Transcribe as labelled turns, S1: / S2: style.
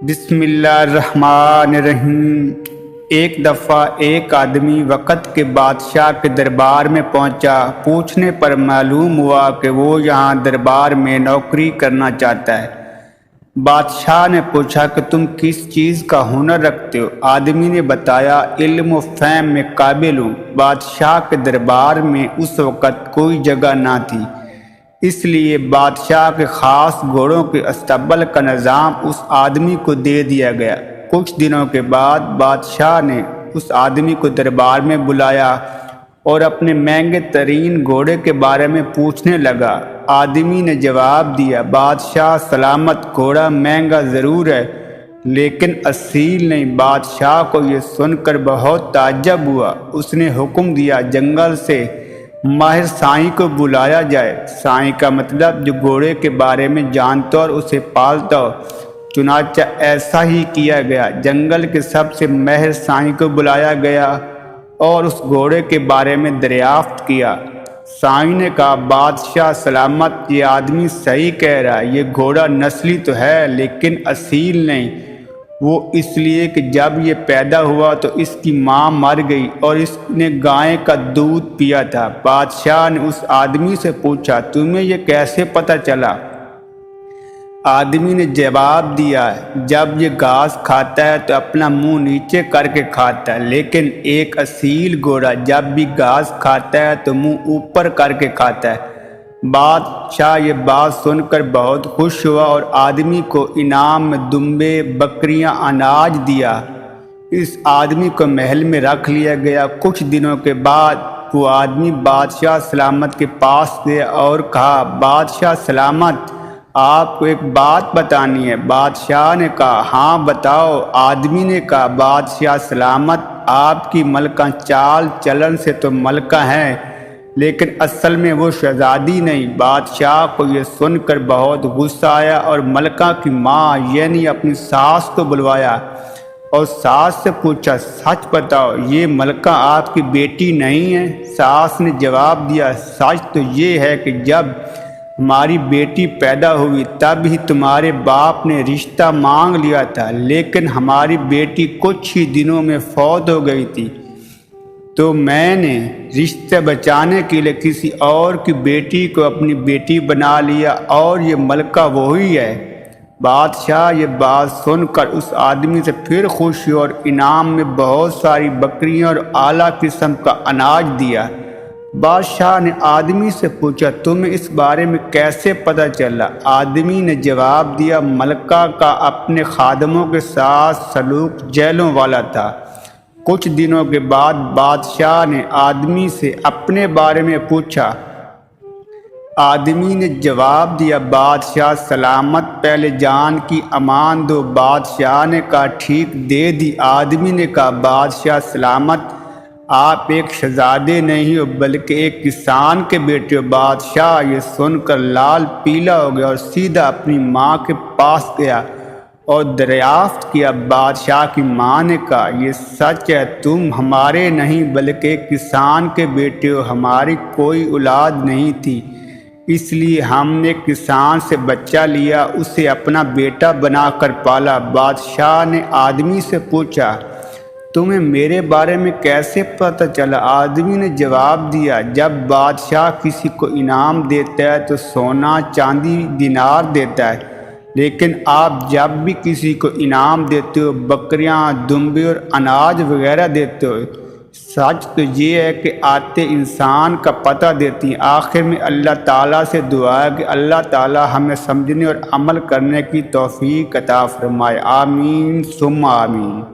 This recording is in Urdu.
S1: بسم اللہ الرحمن الرحیم۔ ایک دفعہ ایک آدمی وقت کے بادشاہ کے دربار میں پہنچا۔ پوچھنے پر معلوم ہوا کہ وہ یہاں دربار میں نوکری کرنا چاہتا ہے۔ بادشاہ نے پوچھا کہ تم کس چیز کا ہنر رکھتے ہو؟ آدمی نے بتایا علم و فہم میں قابل ہوں۔ بادشاہ کے دربار میں اس وقت کوئی جگہ نہ تھی، اس لیے بادشاہ کے خاص گھوڑوں کے استبل کا نظام اس آدمی کو دے دیا گیا۔ کچھ دنوں کے بعد بادشاہ نے اس آدمی کو دربار میں بلایا اور اپنے مہنگے ترین گھوڑے کے بارے میں پوچھنے لگا۔ آدمی نے جواب دیا، بادشاہ سلامت، گھوڑا مہنگا ضرور ہے لیکن اصیل نہیں۔ بادشاہ کو یہ سن کر بہت تعجب ہوا۔ اس نے حکم دیا جنگل سے ماہر سائیں کو بلایا جائے۔ سائیں کا مطلب جو گھوڑے کے بارے میں جانتا اور اسے پالتا ہو۔ چنانچہ ایسا ہی کیا گیا۔ جنگل کے سب سے ماہر سائیں کو بلایا گیا اور اس گھوڑے کے بارے میں دریافت کیا۔ سائیں نے کہا، بادشاہ سلامت، یہ آدمی صحیح کہہ رہا ہے، یہ گھوڑا نسلی تو ہے لیکن اصیل نہیں۔ وہ اس لیے کہ جب یہ پیدا ہوا تو اس کی ماں مر گئی اور اس نے گائے کا دودھ پیا تھا۔ بادشاہ نے اس آدمی سے پوچھا، تمہیں یہ کیسے پتہ چلا؟ آدمی نے جواب دیا، جب یہ گھاس کھاتا ہے تو اپنا منہ نیچے کر کے کھاتا ہے، لیکن ایک اصیل گھوڑا جب بھی گھاس کھاتا ہے تو منہ اوپر کر کے کھاتا ہے۔ بادشاہ یہ بات سن کر بہت خوش ہوا اور آدمی کو انعام میں دمبے، بکریاں، اناج دیا۔ اس آدمی کو محل میں رکھ لیا گیا۔ کچھ دنوں کے بعد وہ آدمی بادشاہ سلامت کے پاس گیا اور کہا، بادشاہ سلامت، آپ کو ایک بات بتانی ہے۔ بادشاہ نے کہا، ہاں بتاؤ۔ آدمی نے کہا، بادشاہ سلامت، آپ کی ملکہ چال چلن سے تو ملکہ ہیں لیکن اصل میں وہ شہزادی نہیں۔ بادشاہ کو یہ سن کر بہت غصہ آیا اور ملکہ کی ماں یعنی اپنی ساس کو بلوایا اور ساس سے پوچھا، سچ بتاؤ، یہ ملکہ آپ کی بیٹی نہیں ہے؟ ساس نے جواب دیا، سچ تو یہ ہے کہ جب ہماری بیٹی پیدا ہوئی تب ہی تمہارے باپ نے رشتہ مانگ لیا تھا، لیکن ہماری بیٹی کچھ ہی دنوں میں فوت ہو گئی تھی تو میں نے رشتہ بچانے کے لیے کسی اور کی بیٹی کو اپنی بیٹی بنا لیا اور یہ ملکہ وہی ہے۔ بادشاہ یہ بات سن کر اس آدمی سے پھر خوش ہوئی اور انعام میں بہت ساری بکریاں اور اعلیٰ قسم کا اناج دیا۔ بادشاہ نے آدمی سے پوچھا، تمہیں اس بارے میں کیسے پتہ چلا؟ آدمی نے جواب دیا، ملکہ کا اپنے خادموں کے ساتھ سلوک جیلوں والا تھا۔ کچھ دنوں کے بعد بادشاہ نے آدمی سے اپنے بارے میں پوچھا۔ آدمی نے جواب دیا، بادشاہ سلامت، پہلے جان کی امان دو۔ بادشاہ نے کہا، ٹھیک، دے دی۔ آدمی نے کہا، بادشاہ سلامت، آپ ایک شہزادے نہیں ہو بلکہ ایک کسان کے بیٹے ہو۔ بادشاہ یہ سن کر لال پیلا ہو گیا اور سیدھا اپنی ماں کے پاس گیا اور دریافت کیا۔ بادشاہ کی ماں نے کہا، یہ سچ ہے، تم ہمارے نہیں بلکہ ایک کسان کے بیٹے ہو۔ ہماری کوئی اولاد نہیں تھی، اس لیے ہم نے کسان سے بچہ لیا، اسے اپنا بیٹا بنا کر پالا۔ بادشاہ نے آدمی سے پوچھا، تمہیں میرے بارے میں کیسے پتہ چلا؟ آدمی نے جواب دیا، جب بادشاہ کسی کو انعام دیتا ہے تو سونا، چاندی، دینار دیتا ہے، لیکن آپ جب بھی کسی کو انعام دیتے ہو بکریاں، دمبے اور اناج وغیرہ دیتے ہو۔ سچ تو یہ ہے کہ آتے انسان کا پتہ دیتی ہیں۔ آخر میں اللہ تعالیٰ سے دعا ہے کہ اللہ تعالیٰ ہمیں سمجھنے اور عمل کرنے کی توفیق عطا فرمائے۔ آمین ثم آمین۔